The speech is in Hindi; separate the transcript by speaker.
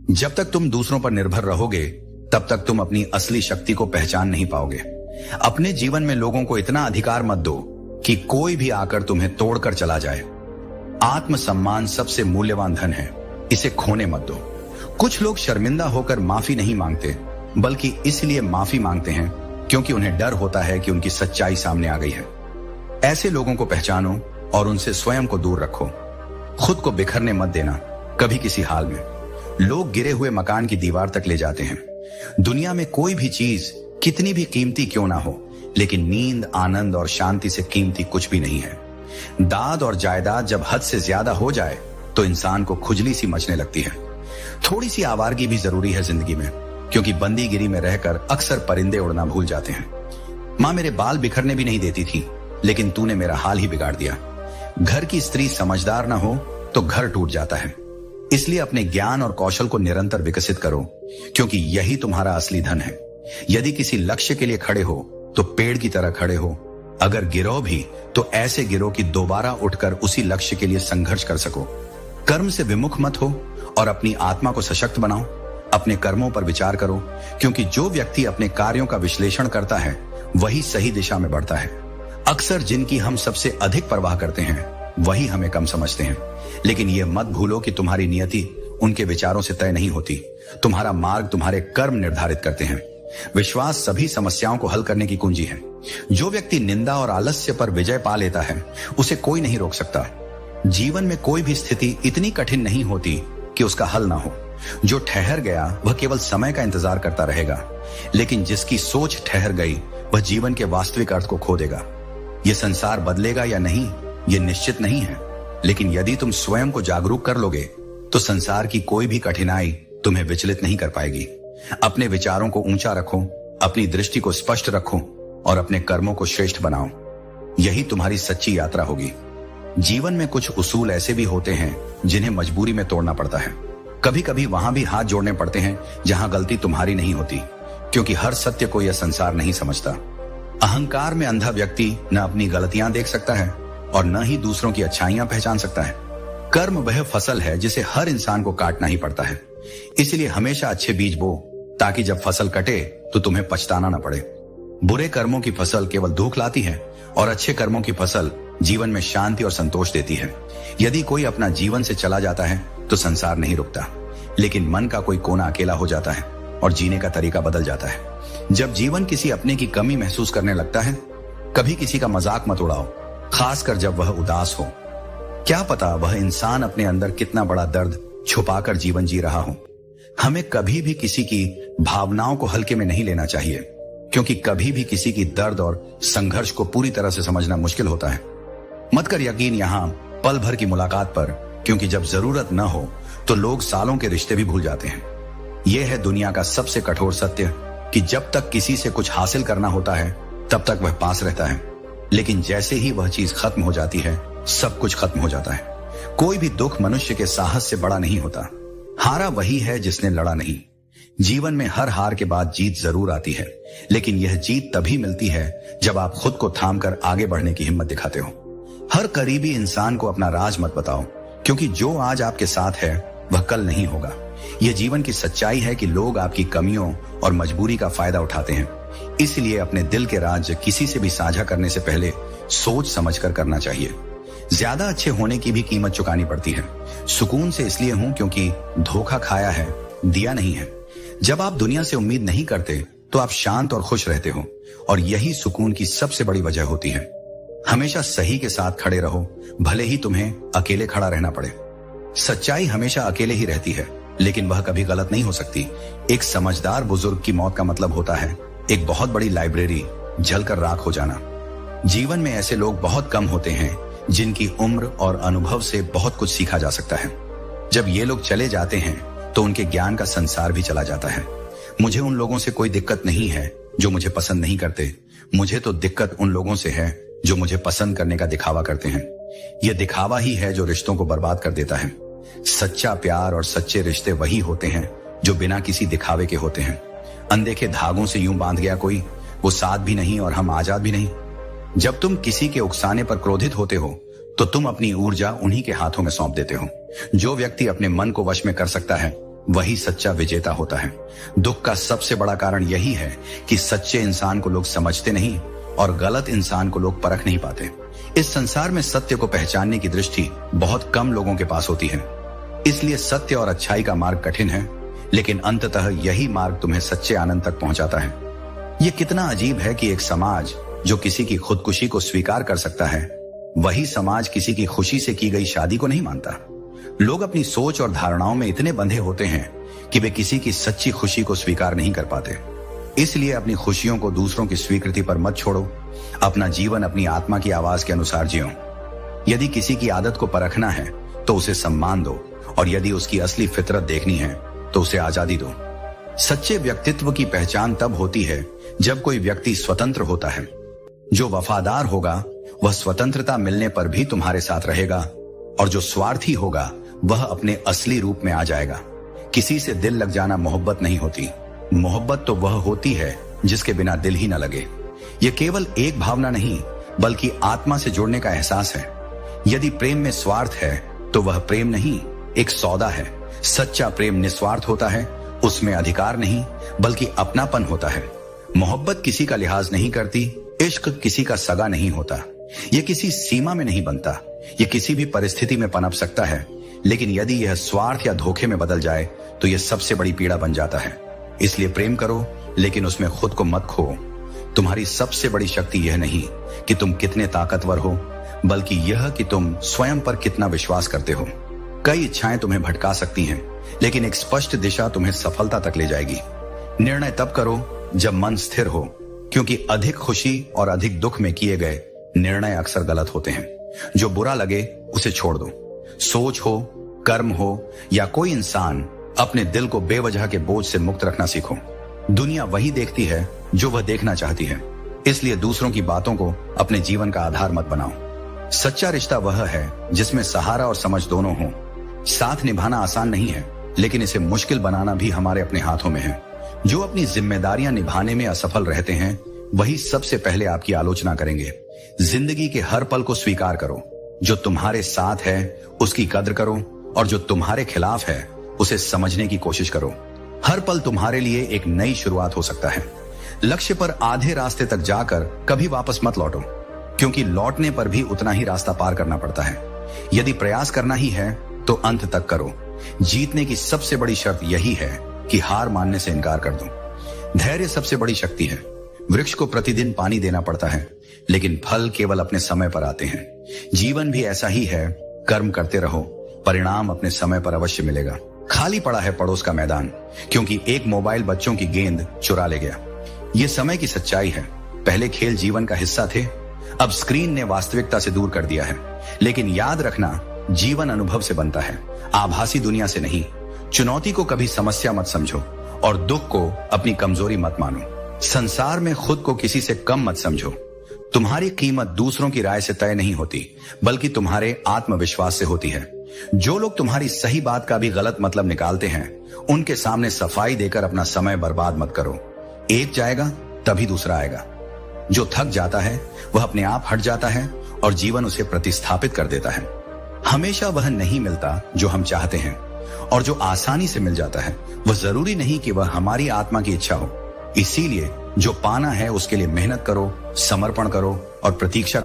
Speaker 1: जब तक तुम दूसरों पर निर्भर रहोगे तब तक तुम अपनी असली शक्ति को पहचान नहीं पाओगे। अपने जीवन में लोगों को इतना अधिकार मत दो कि कोई भी आकर तुम्हें तोड़कर चला जाए। आत्मसम्मान सबसे मूल्यवान धन है, इसे खोने मत दो। कुछ लोग शर्मिंदा होकर माफी नहीं मांगते, बल्कि इसलिए माफी मांगते हैं क्योंकि उन्हें डर होता है कि उनकी सच्चाई सामने आ गई है। ऐसे लोगों को पहचानो और उनसे स्वयं को दूर रखो। खुद को बिखरने मत देना कभी किसी हाल में। लोग गिरे हुए मकान की दीवार तक ले जाते हैं। दुनिया में कोई भी चीज कितनी भी कीमती क्यों ना हो, लेकिन नींद, आनंद और शांति से कीमती कुछ भी नहीं है। दाद और जायदाद जब हद से ज्यादा हो जाए तो इंसान को खुजली सी मचने लगती है। थोड़ी सी आवारगी भी जरूरी है जिंदगी में, क्योंकि बंदीगिरी में रहकर अक्सर परिंदे उड़ना भूल जाते हैं। माँ मेरे बाल बिखरने भी नहीं देती थी, लेकिन तूने मेरा हाल ही बिगाड़ दिया। घर की स्त्री समझदार ना हो तो घर टूट जाता है। इसलिए अपने ज्ञान और कौशल को निरंतर विकसित करो, क्योंकि यही तुम्हारा असली धन है। यदि किसी लक्ष्य के लिए खड़े हो तो पेड़ की तरह खड़े हो। अगर गिरो भी तो ऐसे गिरो कि दोबारा उठकर उसी लक्ष्य के लिए संघर्ष कर सको। कर्म से विमुख मत हो और अपनी आत्मा को सशक्त बनाओ। अपने कर्मों पर विचार करो, क्योंकि जो व्यक्ति अपने कार्यों का विश्लेषण करता है वही सही दिशा में बढ़ता है। अक्सर जिनकी हम सबसे अधिक परवाह करते हैं वही हमें कम समझते हैं। लेकिन यह मत भूलो कि तुम्हारी नियति उनके विचारों से तय नहीं होती। तुम्हारा मार्ग तुम्हारे कर्म निर्धारित करते हैं। विश्वास सभी समस्याओं को हल करने की कुंजी है। जो व्यक्ति निंदा और आलस्य पर विजय पा लेता है उसे कोई नहीं रोक सकता। जीवन में कोई भी स्थिति इतनी कठिन नहीं होती कि उसका हल ना हो। जो ठहर गया वह केवल समय का इंतजार करता रहेगा, लेकिन जिसकी सोच ठहर गई वह जीवन के वास्तविक अर्थ को खो देगा। यह संसार बदलेगा या नहीं यह निश्चित नहीं है, लेकिन यदि तुम स्वयं को जागरूक कर लोगे तो संसार की कोई भी कठिनाई तुम्हें विचलित नहीं कर पाएगी। अपने विचारों को ऊंचा रखो, अपनी दृष्टि को स्पष्ट रखो और अपने कर्मों को श्रेष्ठ बनाओ। यही तुम्हारी सच्ची यात्रा होगी। जीवन में कुछ उसूल ऐसे भी होते हैं जिन्हें मजबूरी में तोड़ना पड़ता है। कभी कभी वहां भी हाथ जोड़ने पड़ते हैं जहां गलती तुम्हारी नहीं होती, क्योंकि हर सत्य को यह संसार नहीं समझता। अहंकार में अंधा व्यक्ति न अपनी गलतियां देख सकता है और न ही दूसरों की अच्छाइयां पहचान सकता है। कर्म वह फसल है जिसे हर इंसान को काटना ही पड़ता है। इसलिए हमेशा अच्छे बीज बो, ताकि जब फसल कटे तो तुम्हें पछताना न पड़े। बुरे कर्मों की फसल केवल दुख लाती है और अच्छे कर्मों की फसल जीवन में शांति और संतोष देती है। यदि कोई अपना जीवन से चला जाता है तो संसार नहीं रुकता, लेकिन मन का कोई कोना अकेला हो जाता है और जीने का तरीका बदल जाता है। जब जीवन किसी अपने की कमी महसूस करने लगता है, कभी किसी का मजाक मत उड़ाओ, खासकर जब वह उदास हो। क्या पता वह इंसान अपने अंदर कितना बड़ा दर्द छुपाकर जीवन जी रहा हो। हमें कभी भी किसी की भावनाओं को हल्के में नहीं लेना चाहिए, क्योंकि कभी भी किसी की दर्द और संघर्ष को पूरी तरह से समझना मुश्किल होता है। मत कर यकीन यहां पल भर की मुलाकात पर, क्योंकि जब जरूरत न हो तो लोग सालों के रिश्ते भी भूल जाते हैं। यह है दुनिया का सबसे कठोर सत्य कि जब तक किसी से कुछ हासिल करना होता है तब तक वह पास रहता है, लेकिन जैसे ही वह चीज खत्म हो जाती है सब कुछ खत्म हो जाता है। कोई भी दुख मनुष्य के साहस से बड़ा नहीं होता। हारा वही है जिसने लड़ा नहीं। जीवन में हर हार के बाद जीत जरूर आती है, लेकिन यह जीत तभी मिलती है जब आप खुद को थामकर आगे बढ़ने की हिम्मत दिखाते हो। हर करीबी इंसान को अपना राज मत बताओ, क्योंकि जो आज आपके साथ है वह कल नहीं होगा। यह जीवन की सच्चाई है कि लोग आपकी कमियों और मजबूरी का फायदा उठाते हैं। इसलिए अपने दिल के राज किसी से भी साझा करने से पहले सोच समझकर करना चाहिए। ज्यादा अच्छे होने की भी कीमत चुकानी पड़ती है। सुकून से इसलिए हूं क्योंकि धोखा खाया है, दिया नहीं है। जब आप दुनिया से उम्मीद नहीं करते तो आप शांत और खुश रहते हो, और यही सुकून की सबसे बड़ी वजह होती है। हमेशा सही के साथ खड़े रहो, भले ही तुम्हें अकेले खड़ा रहना पड़े। सच्चाई हमेशा अकेले ही रहती है, लेकिन वह कभी गलत नहीं हो सकती। एक समझदार बुजुर्ग की मौत का मतलब होता है एक बहुत बड़ी लाइब्रेरी जलकर राख हो जाना। जीवन में ऐसे लोग बहुत कम होते हैं जिनकी उम्र और अनुभव से बहुत कुछ सीखा जा सकता है। जब ये लोग चले जाते हैं तो उनके ज्ञान का संसार भी चला जाता है। मुझे उन लोगों से कोई दिक्कत नहीं है जो मुझे पसंद नहीं करते। मुझे तो दिक्कत उन लोगों से है जो मुझे पसंद करने का दिखावा करते हैं। यह दिखावा ही है जो रिश्तों को बर्बाद कर देता है। सच्चा प्यार और सच्चे रिश्ते वही होते हैं जो बिना किसी दिखावे के होते हैं। अनदेखे धागों से यूं बांध गया कोई, वो साथ भी नहीं और हम आजाद भी नहीं। जब तुम किसी के उकसाने पर क्रोधित होते हो तो तुम अपनी ऊर्जा उन्हीं के हाथों में सौंप देते हो। जो व्यक्ति अपने मन को वश में कर सकता है वही सच्चा विजेता होता है। दुख का सबसे बड़ा कारण यही है कि सच्चे इंसान को लोग समझते नहीं और गलत इंसान को लोग परख नहीं पाते। इस संसार में सत्य को पहचानने की दृष्टि बहुत कम लोगों के पास होती है। इसलिए सत्य और अच्छाई का मार्ग कठिन है, लेकिन अंततः यही मार्ग तुम्हें सच्चे आनंद तक पहुंचाता है। यह कितना अजीब है कि एक समाज जो किसी की खुदकुशी को स्वीकार कर सकता है, वही समाज किसी की खुशी से की गई शादी को नहीं मानता। लोग अपनी सोच और धारणाओं में इतने बंधे होते हैं कि वे किसी की सच्ची खुशी को स्वीकार नहीं कर पाते। इसलिए अपनी खुशियों को दूसरों की स्वीकृति पर मत छोड़ो। अपना जीवन अपनी आत्मा की आवाज के अनुसार जियो। यदि किसी की आदत को परखना है तो उसे सम्मान दो, और यदि उसकी असली फितरत देखनी है तो उसे आजादी दो। सच्चे व्यक्तित्व की पहचान तब होती है जब कोई व्यक्ति स्वतंत्र होता है। जो वफादार होगा वह स्वतंत्रता मिलने पर भी तुम्हारे साथ रहेगा, और जो स्वार्थी होगा वह अपने असली रूप में आ जाएगा। किसी से दिल लग जाना मोहब्बत नहीं होती। मोहब्बत तो वह होती है जिसके बिना दिल ही न लगे। यह केवल एक भावना नहीं बल्कि आत्मा से जुड़ने का एहसास है। यदि प्रेम में स्वार्थ है तो वह प्रेम नहीं, एक सौदा है। सच्चा प्रेम निस्वार्थ होता है, उसमें अधिकार नहीं बल्कि अपनापन होता है। मोहब्बत किसी का लिहाज नहीं करती, इश्क किसी का सगा नहीं होता। यह किसी सीमा में नहीं बनता, यह किसी भी परिस्थिति में पनप सकता है, लेकिन यदि यह स्वार्थ या धोखे में बदल जाए तो यह सबसे बड़ी पीड़ा बन जाता है। इसलिए प्रेम करो, लेकिन उसमें खुद को मत खो। तुम्हारी सबसे बड़ी शक्ति यह नहीं कि तुम कितने ताकतवर हो, बल्कि यह कि तुम स्वयं पर कितना विश्वास करते हो। कई इच्छाएं तुम्हें भटका सकती हैं, लेकिन एक स्पष्ट दिशा तुम्हें सफलता तक ले जाएगी। निर्णय तब करो जब मन स्थिर हो, क्योंकि अधिक खुशी और अधिक दुख में किए गए निर्णय अक्सर गलत होते हैं। जो बुरा लगे उसे छोड़ दो। सोच हो, कर्म हो या कोई इंसान, अपने दिल को बेवजह के बोझ से मुक्त रखना सीखो। दुनिया वही देखती है जो वह देखना चाहती है, इसलिए दूसरों की बातों को अपने जीवन का आधार मत बनाओ। सच्चा रिश्ता वह है जिसमें सहारा और समझ दोनों हो। साथ निभाना आसान नहीं है, लेकिन इसे मुश्किल बनाना भी हमारे अपने हाथों में है। जो अपनी जिम्मेदारियां निभाने में असफल रहते हैं वही सबसे पहले आपकी आलोचना करेंगे। जिंदगी के हर पल को स्वीकार करो। जो तुम्हारे साथ है उसकी कद्र करो, और जो तुम्हारे खिलाफ है उसे समझने की कोशिश करो। हर पल तुम्हारे लिए एक नई शुरुआत हो सकता है। लक्ष्य पर आधे रास्ते तक जाकर कभी वापस मत लौटो, क्योंकि लौटने पर भी उतना ही रास्ता पार करना पड़ता है। यदि प्रयास करना ही है तो अंत तक करो। जीतने की सबसे बड़ी शर्त यही है कि हार मानने से इनकार कर दो। धैर्य सबसे बड़ी शक्ति है। वृक्ष को प्रतिदिन पानी देना पड़ता है, लेकिन फल केवल अपने समय पर आते हैं। जीवन भी ऐसा ही है। कर्म करते रहो, परिणाम अपने समय पर अवश्य मिलेगा। खाली पड़ा है पड़ोस का मैदान, क्योंकि एक मोबाइल बच्चों की गेंद चुरा ले गया। ये समय की सच्चाई है। पहले खेल जीवन का हिस्सा थे, अब स्क्रीन ने वास्तविकता से दूर कर दिया है। लेकिन याद रखना, जीवन अनुभव से बनता है, आभासी दुनिया से नहीं। चुनौती को कभी समस्या मत समझो, और दुख को अपनी कमजोरी मत मानो। संसार में खुद को किसी से कम मत समझो। तुम्हारी कीमत दूसरों की राय से तय नहीं होती, बल्कि तुम्हारे आत्मविश्वास से होती है। जो लोग तुम्हारी सही बात का भी गलत मतलब निकालते हैं, उनके सामने सफाई देकर अपना समय बर्बाद मत करो। एक जाएगा तभी दूसरा आएगा। जो थक जाता है वह अपने आप हट जाता है, और जीवन उसे प्रतिस्थापित कर देता है। हमेशा वह नहीं मिलता जो हम चाहते हैं, और जो आसानी से मिल जाता है वह जरूरी नहीं कि वह हमारी आत्मा की इच्छा हो। इसीलिए जो पाना है उसके लिए मेहनत करो, समर्पण करो और प्रतीक्षा